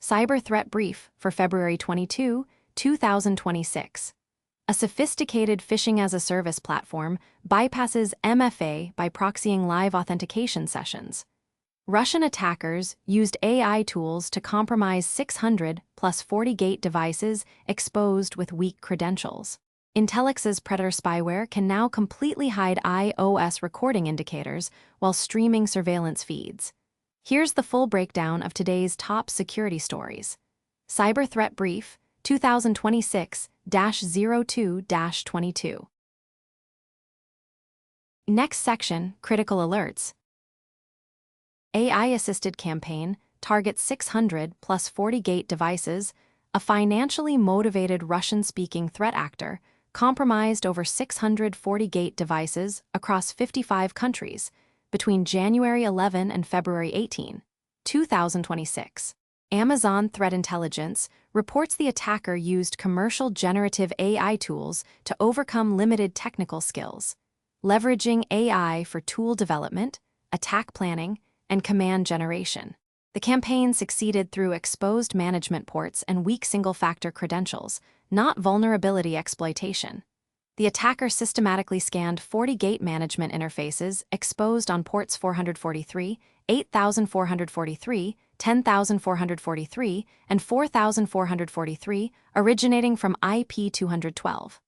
Cyber Threat Brief for February 22, 2026. A sophisticated phishing-as-a-service platform bypasses MFA by proxying live authentication sessions. Russian attackers used AI tools to compromise 600 plus FortiGate devices exposed with weak credentials. Intellix's Predator spyware can now completely hide iOS recording indicators while streaming surveillance feeds. Here's the full breakdown of today's top security stories. Cyber Threat Brief, 2026-02-22. Next section, Critical Alerts. AI-assisted campaign targets 600 plus FortiGate devices. A financially motivated Russian-speaking threat actor compromised over 600 FortiGate devices across 55 countries between January 11 and February 18, 2026. Amazon Threat Intelligence reports the attacker used commercial generative AI tools to overcome limited technical skills, leveraging AI for tool development, attack planning, and command generation. The campaign succeeded through exposed management ports and weak single-factor credentials, not vulnerability exploitation. The attacker systematically scanned FortiGate management interfaces exposed on ports 443, 8443, 10443, and 4443, originating from IP 212.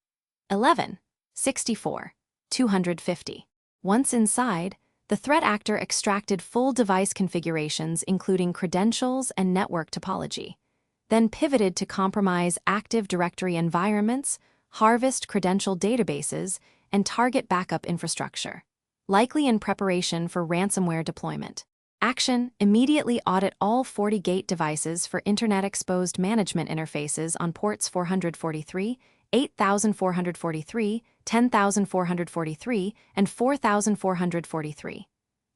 11. 64. 250. Once inside, the threat actor extracted full device configurations including credentials and network topology, then pivoted to compromise Active Directory environments, harvest credential databases, and target backup infrastructure, likely in preparation for ransomware deployment. Action: immediately audit all FortiGate devices for Internet-exposed management interfaces on ports 443, 8443, 10443, and 4443.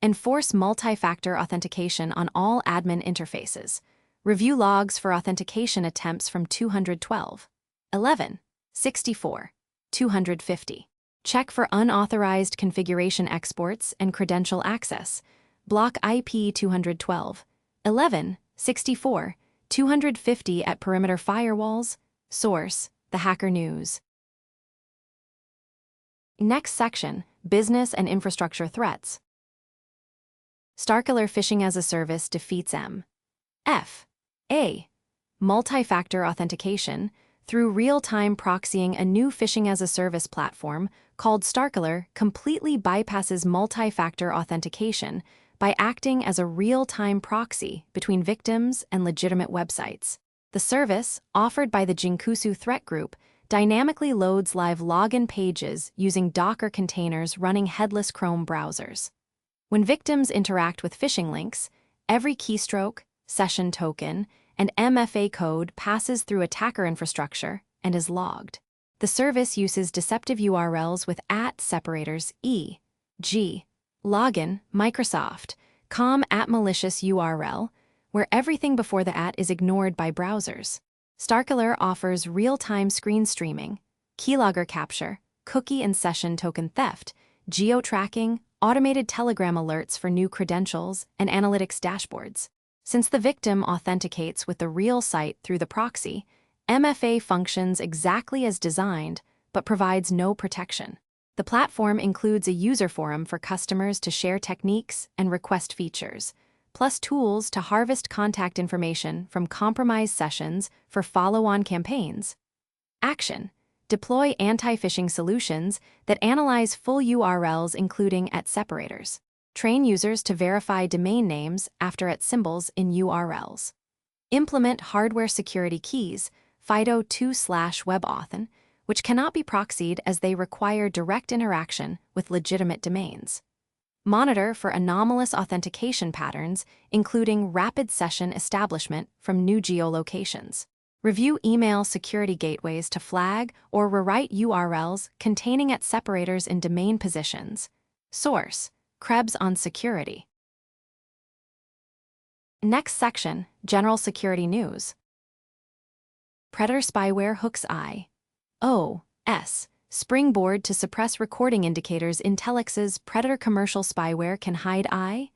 Enforce multi-factor authentication on all admin interfaces. Review logs for authentication attempts from 212. 11. 64. 250. Check for unauthorized configuration exports and credential access. Block IP 212. 11. 64. 250 at perimeter firewalls. Source: The Hacker News. Next section, Business and Infrastructure Threats. Starkiller Phishing-as-a-Service defeats MFA. Multi-factor authentication through real-time proxying. A new phishing-as-a-service platform called Starkiller completely bypasses multi-factor authentication by acting as a real-time proxy between victims and legitimate websites. The service, offered by the Jinkusu Threat Group, dynamically loads live login pages using Docker containers running headless Chrome browsers. When victims interact with phishing links, every keystroke, session token, and MFA code passes through attacker infrastructure and is logged. The service uses deceptive URLs with @separators, e.g., login, Microsoft, com@malicious URL, where everything before the @ is ignored by browsers. Starkiller offers real-time screen streaming, keylogger capture, cookie and session token theft, geo-tracking, automated Telegram alerts for new credentials, and analytics dashboards. Since the victim authenticates with the real site through the proxy, MFA functions exactly as designed but provides no protection. The platform includes a user forum for customers to share techniques and request features, plus tools to harvest contact information from compromised sessions for follow-on campaigns. Action: deploy anti-phishing solutions that analyze full URLs including @separators. Train users to verify domain names after @symbols in URLs. Implement hardware security keys, FIDO2/WebAuthn, which cannot be proxied as they require direct interaction with legitimate domains. Monitor for anomalous authentication patterns, including rapid session establishment from new geolocations. Review email security gateways to flag or rewrite URLs containing @separators in domain positions. Source: Krebs on Security. Next section, General Security News. Predator spyware hooks iOS springboard to suppress recording indicators. Intellix's Predator commercial spyware can hide iOS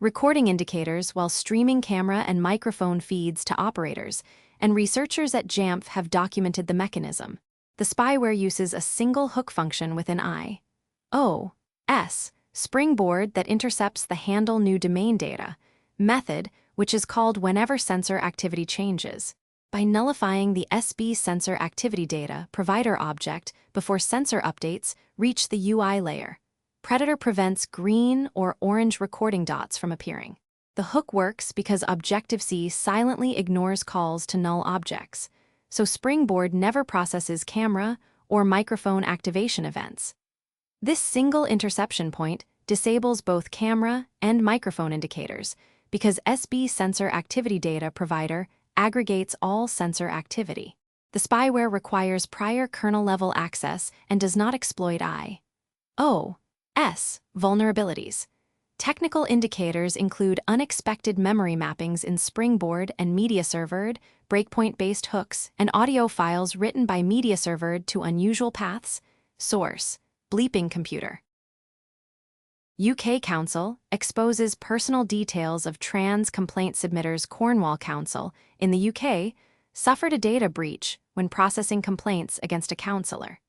recording indicators while streaming camera and microphone feeds to operators, and researchers at Jamf have documented the mechanism. The spyware uses a single hook function within I/O/S Springboard that intercepts the handle new domain data method, which is called whenever sensor activity changes. By nullifying the SB sensor activity data provider object before sensor updates reach the UI layer, Predator prevents green or orange recording dots from appearing. The hook works because Objective-C silently ignores calls to null objects, so Springboard never processes camera or microphone activation events. This single interception point disables both camera and microphone indicators because SB sensor activity data provider aggregates all sensor activity. The spyware requires prior kernel-level access and does not exploit I/O/S vulnerabilities. Technical indicators include unexpected memory mappings in Springboard and MediaServer, breakpoint-based hooks, and audio files written by MediaServer to unusual paths. Source: Bleeping Computer. UK Council exposes personal details of trans complaint submitters. Cornwall Council, in the UK, suffered a data breach when processing complaints against a councillor,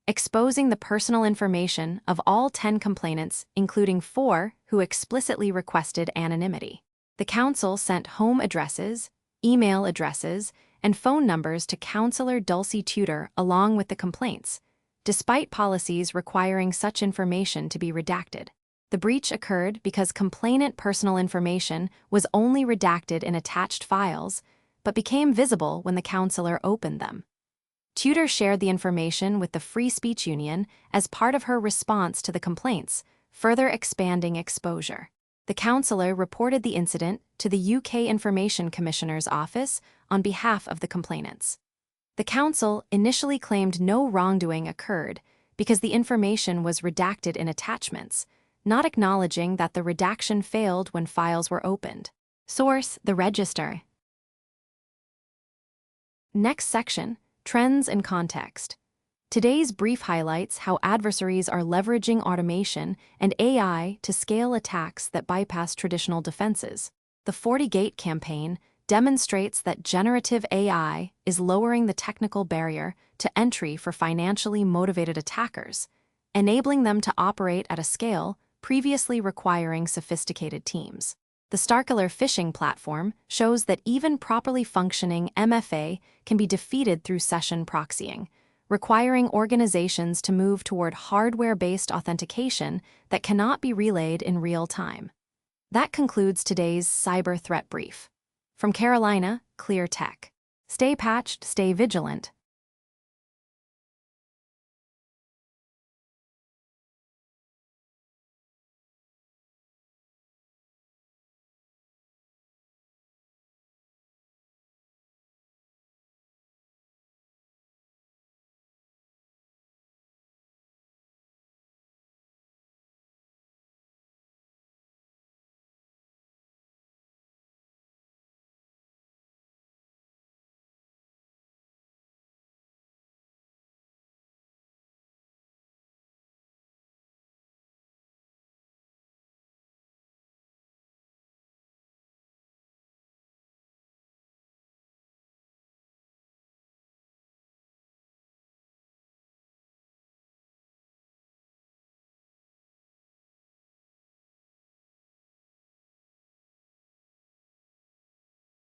exposing the personal information of all 10 complainants, including 4 who explicitly requested anonymity. The council sent home addresses, email addresses, and phone numbers to councillor Dulcie Tudor along with the complaints, despite policies requiring such information to be redacted. The breach occurred because complainant personal information was only redacted in attached files, but became visible when the councillor opened them. Tudor shared the information with the Free Speech Union as part of her response to the complaints, further expanding exposure. The councillor reported the incident to the UK Information Commissioner's Office on behalf of the complainants. The council initially claimed no wrongdoing occurred because the information was redacted in attachments, not acknowledging that the redaction failed when files were opened. Source: The Register. Next section: Trends and Context. Today's brief highlights how adversaries are leveraging automation and AI to scale attacks that bypass traditional defenses. The FortiGate campaign demonstrates that generative AI is lowering the technical barrier to entry for financially motivated attackers, enabling them to operate at a scale previously requiring sophisticated teams. The Starkiller phishing platform shows that even properly functioning MFA can be defeated through session proxying, requiring organizations to move toward hardware-based authentication that cannot be relayed in real time. That concludes today's Cyber Threat Brief. From Carolina Clear Tech. Stay patched, stay vigilant,